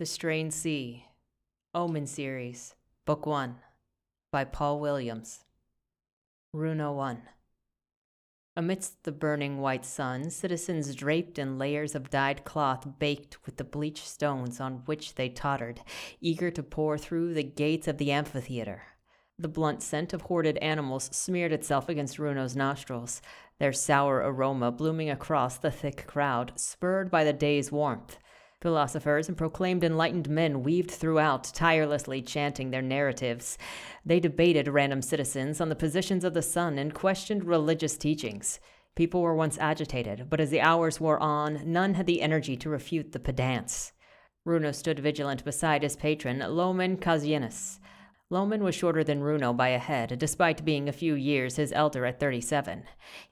ained+sea, Omen Series, Book 1, by Paul Williams. Runo 1. Amidst the burning white sun, citizens draped in layers of dyed cloth baked with the bleached stones on which they tottered, eager to pour through the gates of the amphitheater. The blunt scent of hoarded animals smeared itself against Runo's nostrils, their sour aroma blooming across the thick crowd, spurred by the day's warmth. Philosophers and proclaimed enlightened men weaved throughout, tirelessly chanting their narratives. They debated random citizens on the positions of the sun and questioned religious teachings. People were once agitated, but as the hours wore on, none had the energy to refute the pedants. Runo stood vigilant beside his patron, omen+the+stained+se. Loman was shorter than Runo by a head, despite being a few years his elder at 37.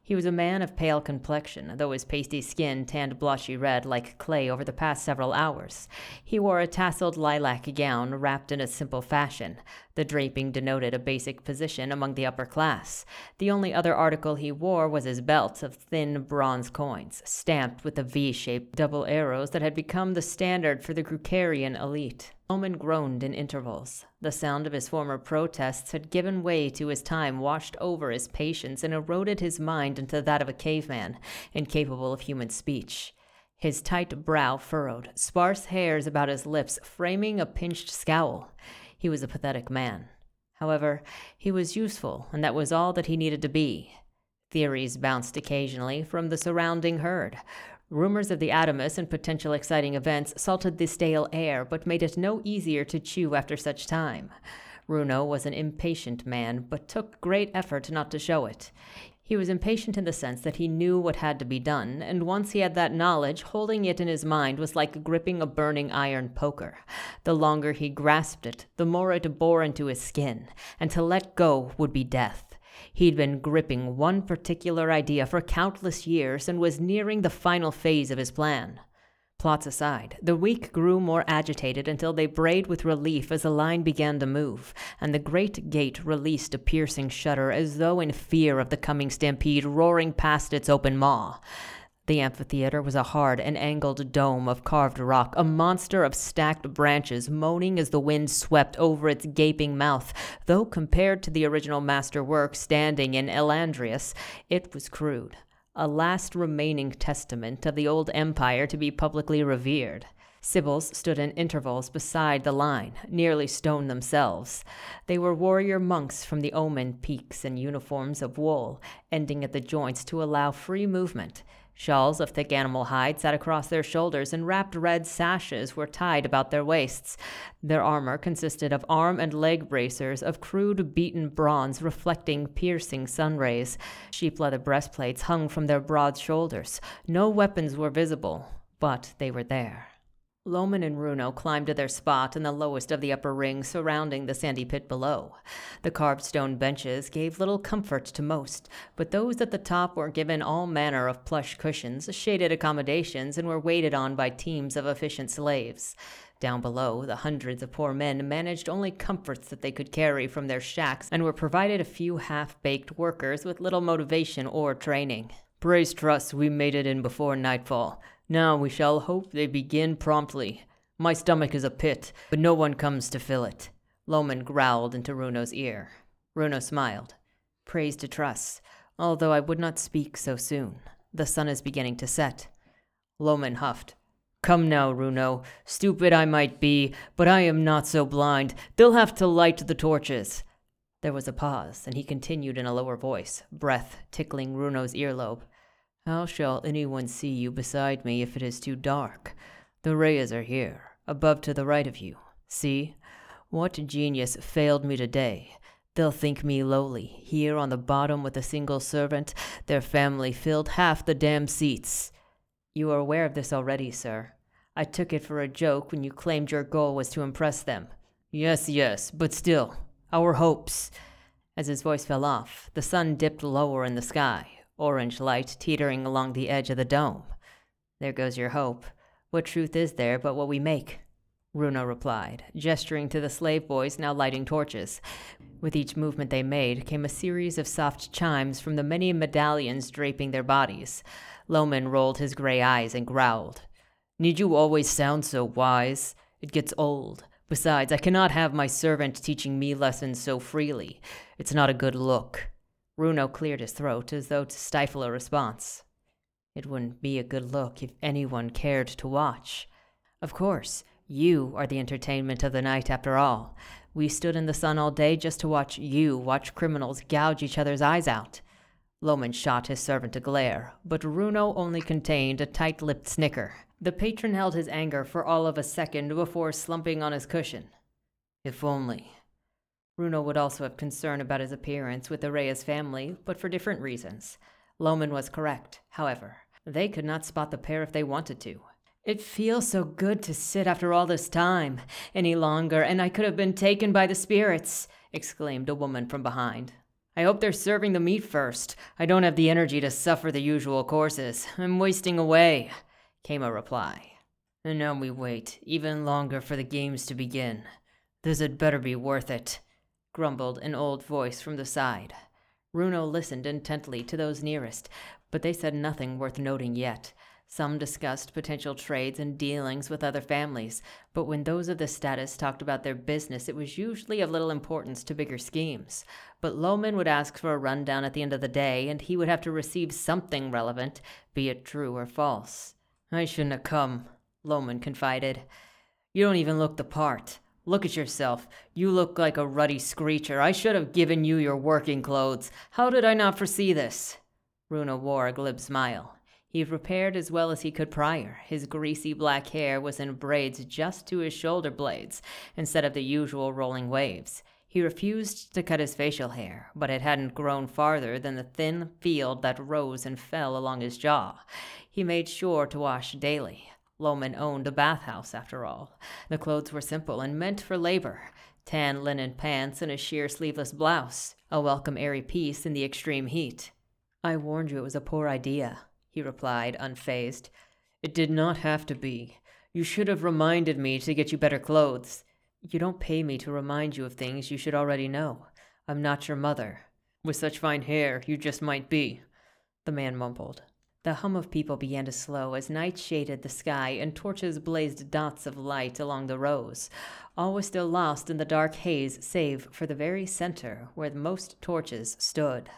He was a man of pale complexion, though his pasty skin tanned blotchy red like clay over the past several hours. He wore a tasseled lilac gown wrapped in a simple fashion. The draping denoted a basic position among the upper class. The only other article he wore was his belt of thin bronze coins, stamped with the V-shaped double arrows that had become the standard for the Grucarian elite. Omen groaned in intervals. The sound of his former protests had given way to his time washed over his patience and eroded his mind into that of a caveman, incapable of human speech. His tight brow furrowed, sparse hairs about his lips framing a pinched scowl. He was a pathetic man. However, he was useful, and that was all that he needed to be. Theories bounced occasionally from the surrounding herd. Rumors of the Adamus and potential exciting events salted the stale air, but made it no easier to chew after such time. Runo was an impatient man, but took great effort not to show it. He was impatient in the sense that he knew what had to be done, and once he had that knowledge, holding it in his mind was like gripping a burning iron poker. The longer he grasped it, the more it bore into his skin, and to let go would be death. He'd been gripping one particular idea for countless years and was nearing the final phase of his plan. Plots aside, the weak grew more agitated until they brayed with relief as the line began to move, and the great gate released a piercing shudder as though in fear of the coming stampede roaring past its open maw. The amphitheater was a hard and angled dome of carved rock, a monster of stacked branches moaning as the wind swept over its gaping mouth, though compared to the original masterwork standing in Elandrius, it was crude, a last remaining testament of the old empire to be publicly revered. Sibyls stood in intervals beside the line, nearly stone themselves. They were warrior monks from the Omen peaks in uniforms of wool, ending at the joints to allow free movement. Shawls of thick animal hide sat across their shoulders, and wrapped red sashes were tied about their waists. Their armor consisted of arm and leg bracers of crude beaten bronze reflecting piercing sun rays. Sheep leather breastplates hung from their broad shoulders. No weapons were visible, but they were there. Loman and Runo climbed to their spot in the lowest of the upper rings surrounding the sandy pit below. The carved stone benches gave little comfort to most, but those at the top were given all manner of plush cushions, shaded accommodations, and were waited on by teams of efficient slaves. Down below, the hundreds of poor men managed only comforts that they could carry from their shacks and were provided a few half-baked workers with little motivation or training. "Praise trust we made it in before nightfall. Now we shall hope they begin promptly. My stomach is a pit, but no one comes to fill it." Loman growled into Runo's ear. Runo smiled. "Praise to trust, although I would not speak so soon. The sun is beginning to set." Loman huffed. "Come now, Runo. Stupid I might be, but I am not so blind. They'll have to light the torches." There was a pause, and he continued in a lower voice, breath tickling Runo's earlobe. "How shall anyone see you beside me if it is too dark? The rays are here, above to the right of you. See? What genius failed me today? They'll think me lowly, here on the bottom with a single servant. Their family filled half the damn seats." "You are aware of this already, sir. I took it for a joke when you claimed your goal was to impress them." Yes, but still, our hopes." As his voice fell off, the sun dipped lower in the sky, orange light teetering along the edge of the dome. "There goes your hope. What truth is there but what we make?" Runo replied, gesturing to the slave boys now lighting torches. With each movement they made came a series of soft chimes from the many medallions draping their bodies. Loman rolled his gray eyes and growled. "Need you always sound so wise? It gets old. Besides, I cannot have my servant teaching me lessons so freely. It's not a good look." Runo cleared his throat as though to stifle a response. "It wouldn't be a good look if anyone cared to watch. Of course, you are the entertainment of the night after all. We stood in the sun all day just to watch criminals gouge each other's eyes out." Loman shot his servant a glare, but Runo only contained a tight-lipped snicker. The patron held his anger for all of a second before slumping on his cushion. If only. Runo would also have concern about his appearance with the Reyes family, but for different reasons. Loman was correct, however. They could not spot the pair if they wanted to. "It feels so good to sit after all this time any longer, and I could have been taken by the spirits," exclaimed a woman from behind. "I hope they're serving the meat first. I don't have the energy to suffer the usual courses. I'm wasting away," came a reply. "And now we wait even longer for the games to begin. This had better be worth it," grumbled an old voice from the side. Runo listened intently to those nearest, but they said nothing worth noting yet. Some discussed potential trades and dealings with other families, but when those of the status talked about their business, it was usually of little importance to bigger schemes. But Loman would ask for a rundown at the end of the day, and he would have to receive something relevant, be it true or false. "I shouldn't have come," Loman confided. "You don't even look the part. Look at yourself. You look like a ruddy screecher. I should have given you your working clothes. How did I not foresee this?" Runo wore a glib smile. He prepared as well as he could prior. His greasy black hair was in braids just to his shoulder blades, instead of the usual rolling waves. He refused to cut his facial hair, but it hadn't grown farther than the thin field that rose and fell along his jaw. He made sure to wash daily. Loman owned a bathhouse, after all. The clothes were simple and meant for labor. Tan linen pants and a sheer sleeveless blouse. A welcome airy piece in the extreme heat. "I warned you it was a poor idea," he replied, unfazed. "It did not have to be. You should have reminded me to get you better clothes." "You don't pay me to remind you of things you should already know. I'm not your mother." "With such fine hair, you just might be," the man mumbled. The hum of people began to slow as night shaded the sky and torches blazed dots of light along the rows. All was still lost in the dark haze save for the very center where most torches stood.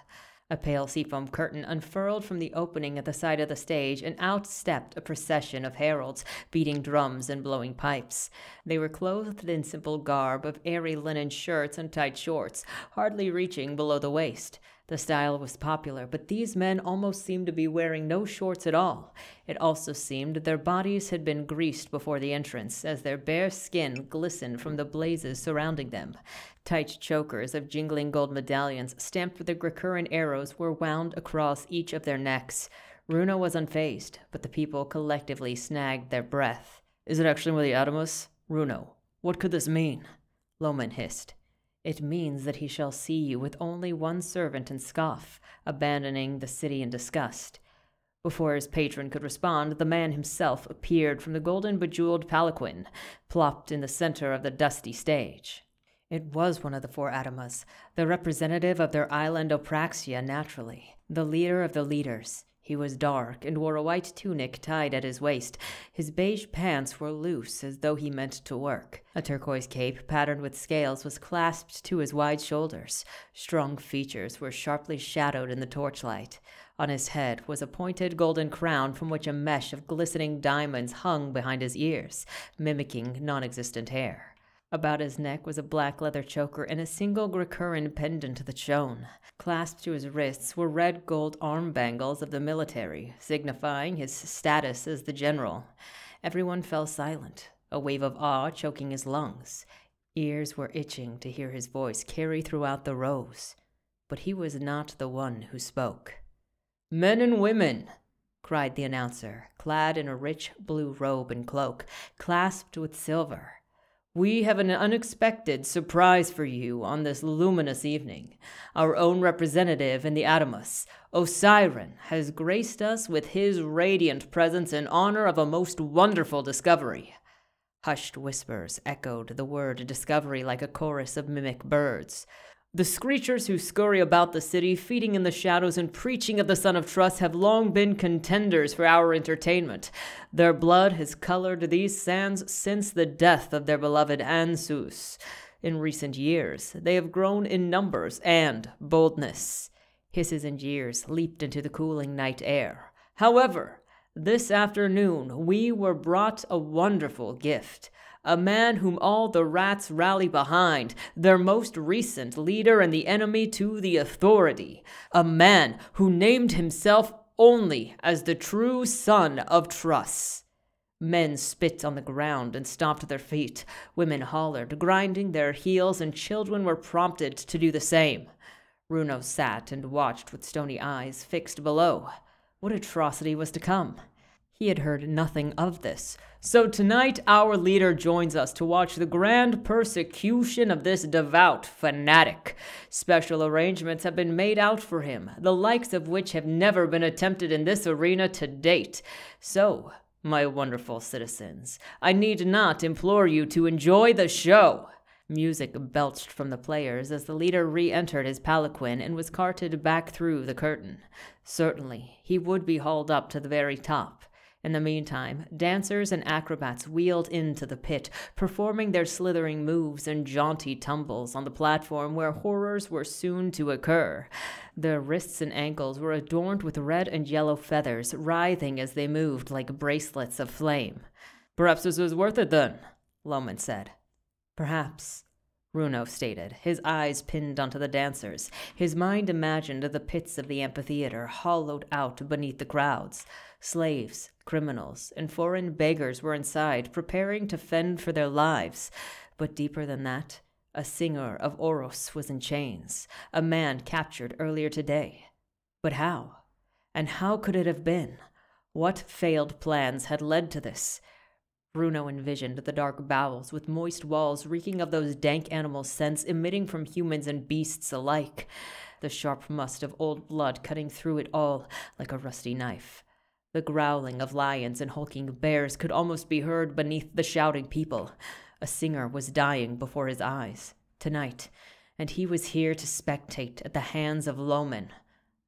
A pale seafoam curtain unfurled from the opening at the side of the stage, and out stepped a procession of heralds, beating drums and blowing pipes. They were clothed in simple garb of airy linen shirts and tight shorts, hardly reaching below the waist. The style was popular, but these men almost seemed to be wearing no shorts at all. It also seemed their bodies had been greased before the entrance, as their bare skin glistened from the blazes surrounding them. Tight chokers of jingling gold medallions stamped with the Gracuran arrows were wound across each of their necks. Runo was unfazed, but the people collectively snagged their breath. "Is it actually one of the Adamus? Runo, what could this mean?" Loman hissed. "It means that he shall see you with only one servant and scoff, abandoning the city in disgust." Before his patron could respond, the man himself appeared from the golden bejeweled palanquin, plopped in the center of the dusty stage. It was one of the four Adamas, the representative of their island Opraxia naturally, the leader of the leaders. He was dark and wore a white tunic tied at his waist. His beige pants were loose as though he meant to work. A turquoise cape patterned with scales was clasped to his wide shoulders. Strong features were sharply shadowed in the torchlight. On his head was a pointed golden crown from which a mesh of glistening diamonds hung behind his ears, mimicking non-existent hair. About his neck was a black leather choker and a single Gracuran pendant that shone. Clasped to his wrists were red gold arm bangles of the military, signifying his status as the general. Everyone fell silent, a wave of awe choking his lungs. Ears were itching to hear his voice carry throughout the rows. But he was not the one who spoke. "Men and women!" cried the announcer, clad in a rich blue robe and cloak, clasped with silver. "We have an unexpected surprise for you on this luminous evening. Our own representative in the Adamus, Osiren, has graced us with his radiant presence in honor of a most wonderful discovery." Hushed whispers echoed the word discovery like a chorus of mimic birds. The screechers who scurry about the city, feeding in the shadows and preaching of the Son of Trust, have long been contenders for our entertainment. Their blood has colored these sands since the death of their beloved ained+sea. In recent years, they have grown in numbers and boldness. Hisses and jeers leaped into the cooling night air. However, this afternoon we were brought a wonderful gift. A man whom all the rats rally behind, their most recent leader and the enemy to the authority. A man who named himself only as the true Son of Trust. Men spit on the ground and stomped their feet. Women hollered, grinding their heels, and children were prompted to do the same. Runo sat and watched with stony eyes fixed below. What atrocity was to come? He had heard nothing of this. So tonight our leader joins us to watch the grand persecution of this devout fanatic. Special arrangements have been made out for him, the likes of which have never been attempted in this arena to date. So, my wonderful citizens, I need not implore you to enjoy the show. Music belched from the players as the leader re-entered his palanquin and was carted back through the curtain. Certainly, he would be hauled up to the very top. In the meantime, dancers and acrobats wheeled into the pit, performing their slithering moves and jaunty tumbles on the platform where horrors were soon to occur. Their wrists and ankles were adorned with red and yellow feathers, writhing as they moved like bracelets of flame. "Perhaps this was worth it, then," Loman said. "Perhaps," Runo stated, his eyes pinned onto the dancers. His mind imagined the pits of the amphitheater hollowed out beneath the crowds. Slaves, criminals, and foreign beggars were inside, preparing to fend for their lives. But deeper than that, a singer of Oros was in chains, a man captured earlier today. But how? And how could it have been? What failed plans had led to this? Runo envisioned the dark bowels with moist walls reeking of those dank animal scents emitting from humans and beasts alike, the sharp must of old blood cutting through it all like a rusty knife. The growling of lions and hulking bears could almost be heard beneath the shouting people. A singer was dying before his eyes, tonight, and he was here to spectate at the hands of Loman.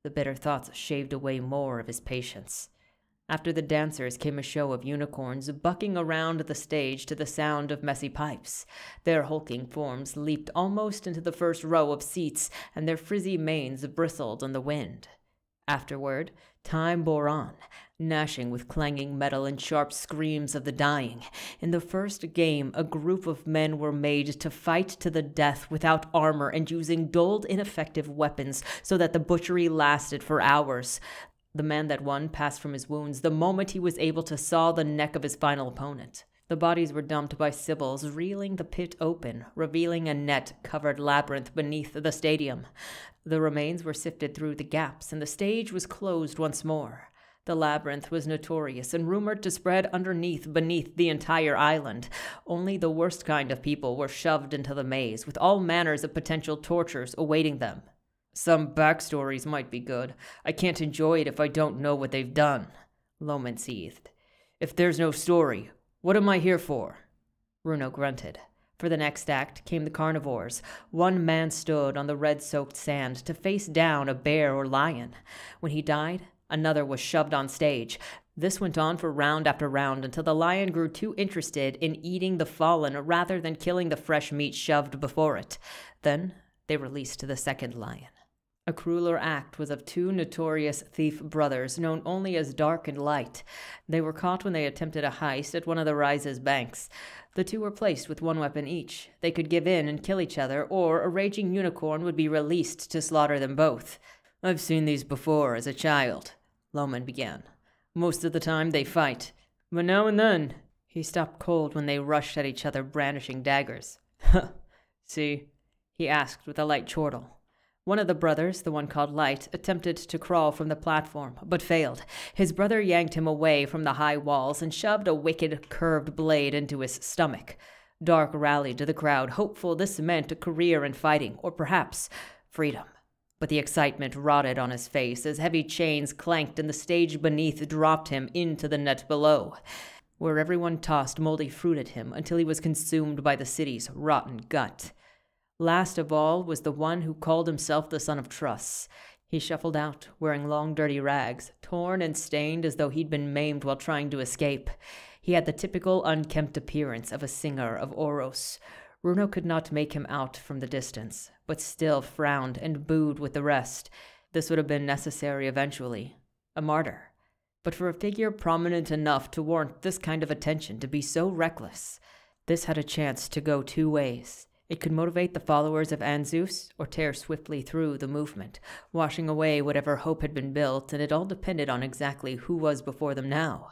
The bitter thoughts shaved away more of his patience. After the dancers came a show of unicorns bucking around the stage to the sound of messy pipes. Their hulking forms leaped almost into the first row of seats, and their frizzy manes bristled in the wind. Afterward, time bore on, gnashing with clanging metal and sharp screams of the dying. In the first game, a group of men were made to fight to the death without armor and using dulled, ineffective weapons so that the butchery lasted for hours. The man that won passed from his wounds the moment he was able to saw the neck of his final opponent. The bodies were dumped by sibyls, reeling the pit open, revealing a net-covered labyrinth beneath the stadium. The remains were sifted through the gaps, and the stage was closed once more. The labyrinth was notorious and rumored to spread beneath the entire island. Only the worst kind of people were shoved into the maze, with all manners of potential tortures awaiting them. "Some backstories might be good. I can't enjoy it if I don't know what they've done," Loman seethed. "If there's no story, what am I here for?" Runo grunted. For the next act came the carnivores. One man stood on the red-soaked sand to face down a bear or lion. When he died, another was shoved on stage. This went on for round after round until the lion grew too interested in eating the fallen rather than killing the fresh meat shoved before it. Then they released the second lion. A crueler act was of two notorious thief brothers known only as Dark and Light. They were caught when they attempted a heist at one of the Rise's banks. The two were placed with one weapon each. They could give in and kill each other, or a raging unicorn would be released to slaughter them both. "I've seen these before as a child," Loman began. "Most of the time they fight, but now and then—" He stopped cold when they rushed at each other brandishing daggers. "See?" he asked with a light chortle. One of the brothers, the one called Light, attempted to crawl from the platform, but failed. His brother yanked him away from the high walls and shoved a wicked, curved blade into his stomach. Dark rallied to the crowd, hopeful this meant a career in fighting, or perhaps freedom. But the excitement rotted on his face as heavy chains clanked and the stage beneath dropped him into the net below, where everyone tossed moldy fruit at him until he was consumed by the city's rotten gut. Last of all was the one who called himself the son of Truss. He shuffled out, wearing long dirty rags, torn and stained as though he'd been maimed while trying to escape. He had the typical unkempt appearance of a singer of Oros. Runo could not make him out from the distance, but still frowned and booed with the rest. This would have been necessary eventually. A martyr. But for a figure prominent enough to warrant this kind of attention to be so reckless, this had a chance to go two ways. It could motivate the followers of ained+, or tear swiftly through the movement, washing away whatever hope had been built, and it all depended on exactly who was before them now.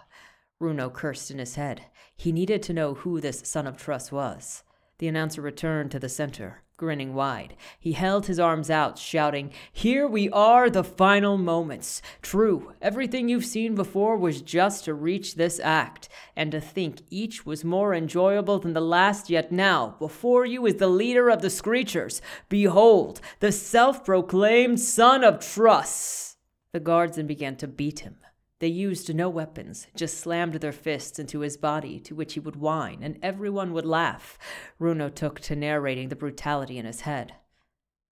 Runo cursed in his head. He needed to know who this son of Truss was. The announcer returned to the center, grinning wide. He held his arms out, shouting, "Here we are, the final moments. True, everything you've seen before was just to reach this act, and to think each was more enjoyable than the last, yet now, before you is the leader of the Screechers. Behold, the self-proclaimed son of Truss." The guards then began to beat him. They used no weapons, just slammed their fists into his body, to which he would whine, and everyone would laugh. Runo took to narrating the brutality in his head.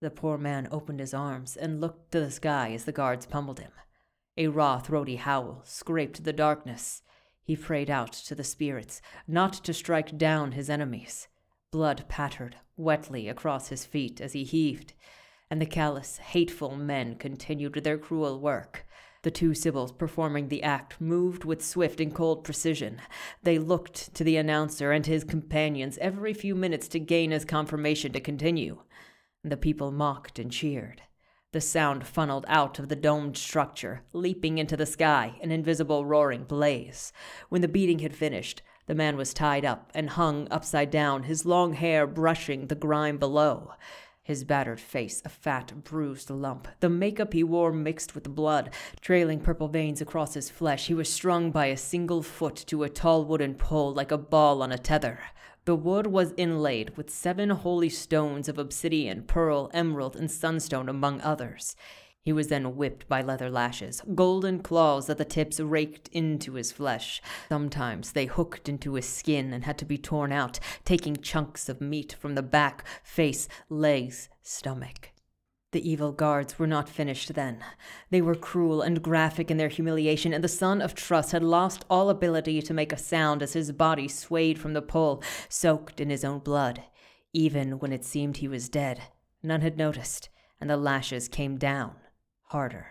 The poor man opened his arms and looked to the sky as the guards pummeled him. A raw, throaty howl scraped the darkness. He prayed out to the spirits, not to strike down his enemies. Blood pattered wetly across his feet as he heaved, and the callous, hateful men continued their cruel work. The two sibyls performing the act moved with swift and cold precision. They looked to the announcer and his companions every few minutes to gain his confirmation to continue. The people mocked and cheered. The sound funneled out of the domed structure, leaping into the sky, an invisible roaring blaze. When the beating had finished, the man was tied up and hung upside down, his long hair brushing the grime below. His battered face a fat, bruised lump, the makeup he wore mixed with blood, trailing purple veins across his flesh. He was strung by a single foot to a tall wooden pole like a ball on a tether. The wood was inlaid with 7 holy stones of obsidian, pearl, emerald, and sunstone, among others. He was then whipped by leather lashes, golden claws at the tips raked into his flesh. Sometimes they hooked into his skin and had to be torn out, taking chunks of meat from the back, face, legs, stomach. The evil guards were not finished then. They were cruel and graphic in their humiliation, and the son of Truss had lost all ability to make a sound as his body swayed from the pole, soaked in his own blood. Even when it seemed he was dead, none had noticed, and the lashes came down harder.